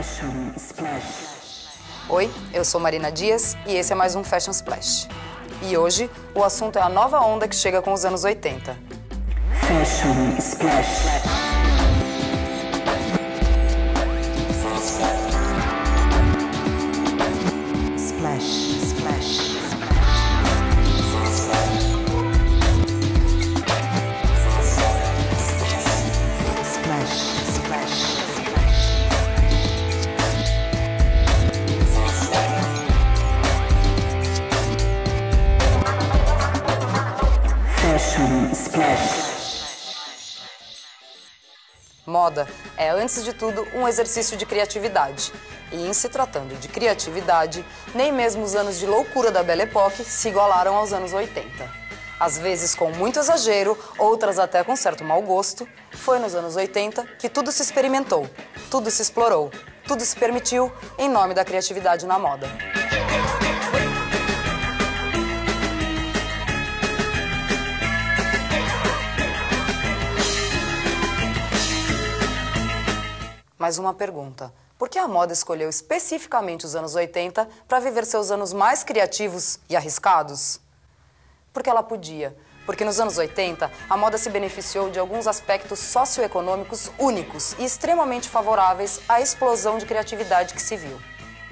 Fashion Splash. Oi, eu sou Marina Dias e esse é mais um Fashion Splash. E hoje o assunto é a nova onda que chega com os anos 80. Fashion Splash. Splash, splash. Moda é, antes de tudo, um exercício de criatividade. E em se tratando de criatividade, nem mesmo os anos de loucura da Belle Époque se igualaram aos anos 80. Às vezes com muito exagero, outras até com certo mau gosto, foi nos anos 80 que tudo se experimentou, tudo se explorou, tudo se permitiu em nome da criatividade na moda. Mais uma pergunta. Por que a moda escolheu especificamente os anos 80 para viver seus anos mais criativos e arriscados? Porque ela podia. Porque nos anos 80, a moda se beneficiou de alguns aspectos socioeconômicos únicos e extremamente favoráveis à explosão de criatividade que se viu.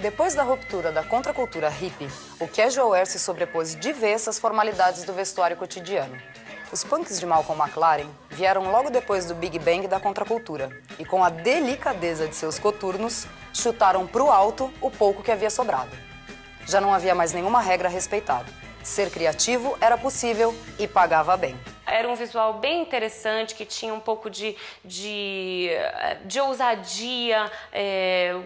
Depois da ruptura da contracultura hippie, o casual wear se sobrepôs de vez às formalidades do vestuário cotidiano. Os punks de Malcolm McLaren vieram logo depois do Big Bang da contracultura e, com a delicadeza de seus coturnos, chutaram para o alto o pouco que havia sobrado. Já não havia mais nenhuma regra a respeitar. Ser criativo era possível e pagava bem. Era um visual bem interessante, que tinha um pouco de ousadia,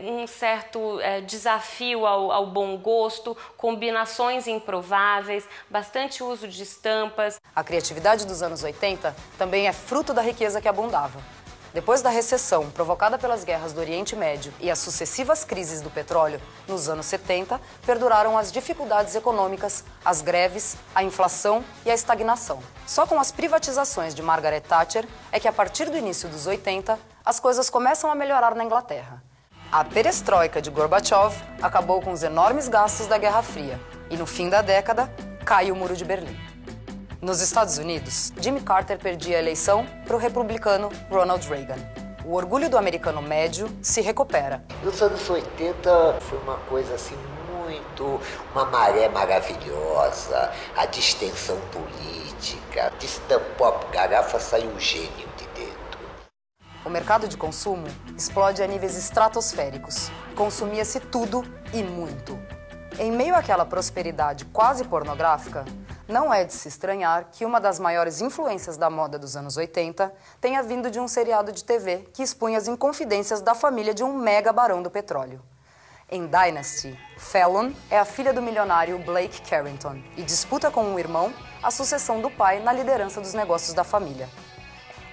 um certo desafio ao bom gosto, combinações improváveis, bastante uso de estampas. A criatividade dos anos 80 também é fruto da riqueza que abundava. Depois da recessão provocada pelas guerras do Oriente Médio e as sucessivas crises do petróleo, nos anos 70, perduraram as dificuldades econômicas, as greves, a inflação e a estagnação. Só com as privatizações de Margaret Thatcher é que, a partir do início dos 80, as coisas começam a melhorar na Inglaterra. A perestroika de Gorbachev acabou com os enormes gastos da Guerra Fria e, no fim da década, cai o Muro de Berlim. Nos Estados Unidos, Jimmy Carter perdia a eleição para o republicano Ronald Reagan. O orgulho do americano médio se recupera. Nos anos 80 foi uma coisa assim uma maré maravilhosa, a distensão política, de stand-up garrafa saiu um gênio de dentro. O mercado de consumo explode a níveis estratosféricos. Consumia-se tudo e muito. Em meio àquela prosperidade quase pornográfica, não é de se estranhar que uma das maiores influências da moda dos anos 80 tenha vindo de um seriado de TV que expunha as inconfidências da família de um mega barão do petróleo. Em Dynasty, Fallon é a filha do milionário Blake Carrington e disputa com um irmão a sucessão do pai na liderança dos negócios da família.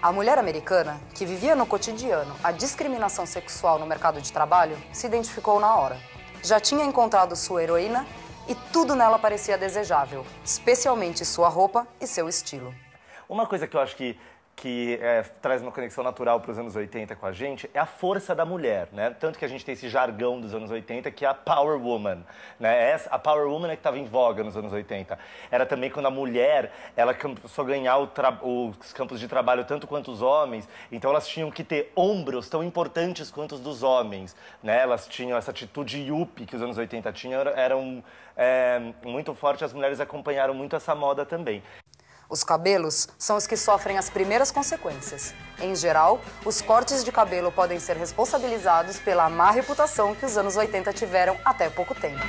A mulher americana, que vivia no cotidiano a discriminação sexual no mercado de trabalho, se identificou na hora. Já tinha encontrado sua heroína e tudo nela parecia desejável, especialmente sua roupa e seu estilo. Uma coisa que eu acho que traz uma conexão natural para os anos 80 com a gente é a força da mulher, né? Tanto que a gente tem esse jargão dos anos 80 que é a Power Woman, né? A Power Woman é que estava em voga nos anos 80. Era também quando a mulher, ela começou a ganhar os campos de trabalho tanto quanto os homens, então elas tinham que ter ombros tão importantes quanto os dos homens, né? Elas tinham essa atitude yuppie que os anos 80 tinham, eram muito forte, as mulheres acompanharam muito essa moda também. Os cabelos são os que sofrem as primeiras consequências. Em geral, os cortes de cabelo podem ser responsabilizados pela má reputação que os anos 80 tiveram até pouco tempo.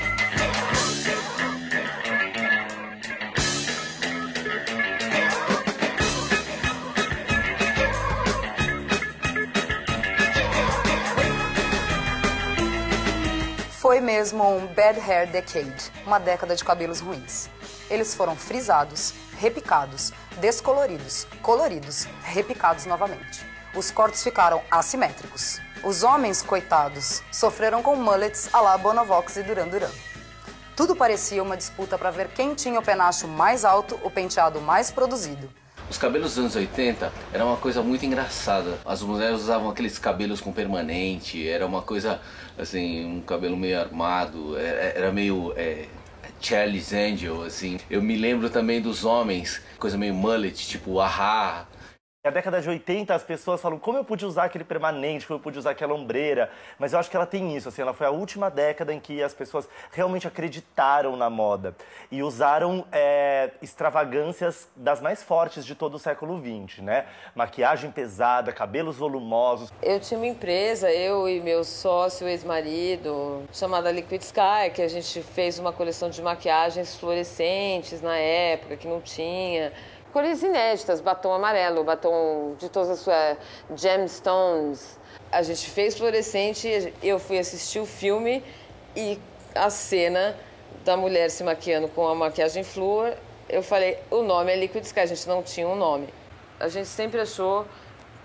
Foi mesmo um Bad Hair Decade, uma década de cabelos ruins. Eles foram frisados, repicados, descoloridos, coloridos, repicados novamente. Os cortes ficaram assimétricos. Os homens, coitados, sofreram com mullets à la Bonovox e Duran Duran. Tudo parecia uma disputa para ver quem tinha o penacho mais alto, o penteado mais produzido. Os cabelos dos anos 80 era uma coisa muito engraçada. As mulheres usavam aqueles cabelos com permanente, era uma coisa, assim, um cabelo meio armado, era meio Charlie's Angel, assim. Eu me lembro também dos homens, coisa meio mullet, tipo a-ha. Na década de 80, as pessoas falam como eu pude usar aquele permanente, como eu pude usar aquela ombreira, mas eu acho que ela tem isso, assim, ela foi a última década em que as pessoas realmente acreditaram na moda e usaram extravagâncias das mais fortes de todo o século XX, né? Maquiagem pesada, cabelos volumosos. Eu tinha uma empresa, eu e meu sócio, ex-marido, chamada Liquid Sky, que a gente fez uma coleção de maquiagens fluorescentes na época, que não tinha. Cores inéditas, batom amarelo, batom de todas as suas gemstones. A gente fez fluorescente, eu fui assistir o filme e a cena da mulher se maquiando com a maquiagem flúor, eu falei, o nome é Liquid Sky, a gente não tinha um nome. A gente sempre achou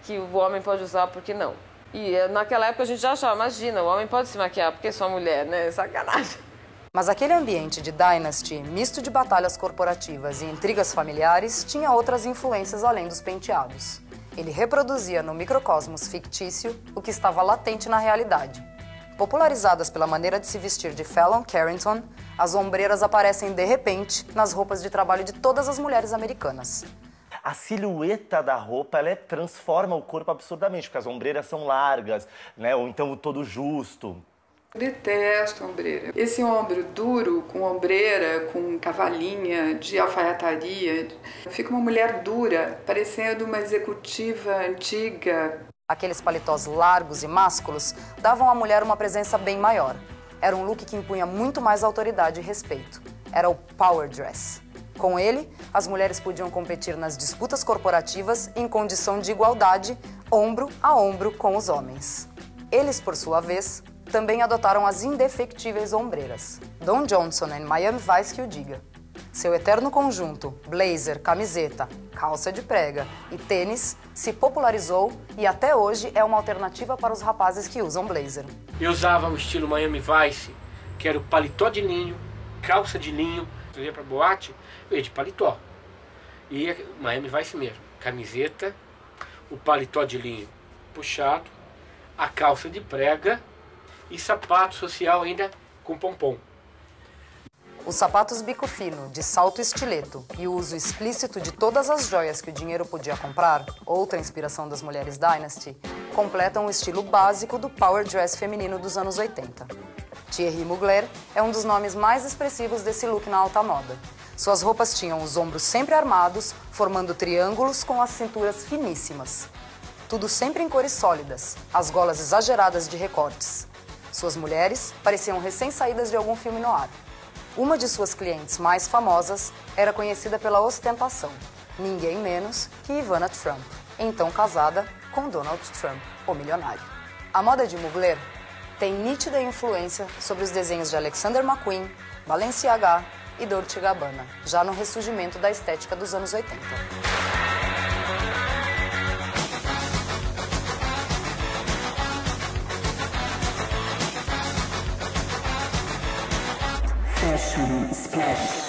que o homem pode usar, por que não? E naquela época a gente já achava, imagina, o homem pode se maquiar, porque é só mulher, né? Sacanagem. Mas aquele ambiente de Dynasty, misto de batalhas corporativas e intrigas familiares, tinha outras influências além dos penteados. Ele reproduzia no microcosmos fictício o que estava latente na realidade. Popularizadas pela maneira de se vestir de Fallon Carrington, as ombreiras aparecem de repente nas roupas de trabalho de todas as mulheres americanas. A silhueta da roupa, ela transforma o corpo absurdamente, porque as ombreiras são largas, né? Ou então o todo justo. Detesto ombreira. Esse ombro duro, com ombreira, com cavalinha de alfaiataria, fica uma mulher dura, parecendo uma executiva antiga. Aqueles paletós largos e másculos davam à mulher uma presença bem maior. Era um look que impunha muito mais autoridade e respeito. Era o power dress. Com ele, as mulheres podiam competir nas disputas corporativas em condição de igualdade, ombro a ombro com os homens. Eles, por sua vez, também adotaram as indefectíveis ombreiras. Don Johnson em Miami Vice que o diga. Seu eterno conjunto, blazer, camiseta, calça de prega e tênis, se popularizou e até hoje é uma alternativa para os rapazes que usam blazer. Eu usava o estilo Miami Vice, que era o paletó de linho, calça de linho. Eu ia pra boate, eu ia de paletó. E Miami Vice mesmo, camiseta, o paletó de linho puxado, a calça de prega e sapato social ainda com pompom. Os sapatos bico fino, de salto estileto e o uso explícito de todas as joias que o dinheiro podia comprar, outra inspiração das mulheres Dynasty, completam o estilo básico do power dress feminino dos anos 80. Thierry Mugler é um dos nomes mais expressivos desse look na alta moda. Suas roupas tinham os ombros sempre armados, formando triângulos com as cinturas finíssimas. Tudo sempre em cores sólidas, as golas exageradas de recortes. Suas mulheres pareciam recém-saídas de algum filme noir. Uma de suas clientes mais famosas era conhecida pela ostentação, ninguém menos que Ivana Trump, então casada com Donald Trump, o milionário. A moda de Mugler tem nítida influência sobre os desenhos de Alexander McQueen, Balenciaga e Dolce & Gabbana, já no ressurgimento da estética dos anos 80. Fashion Splash.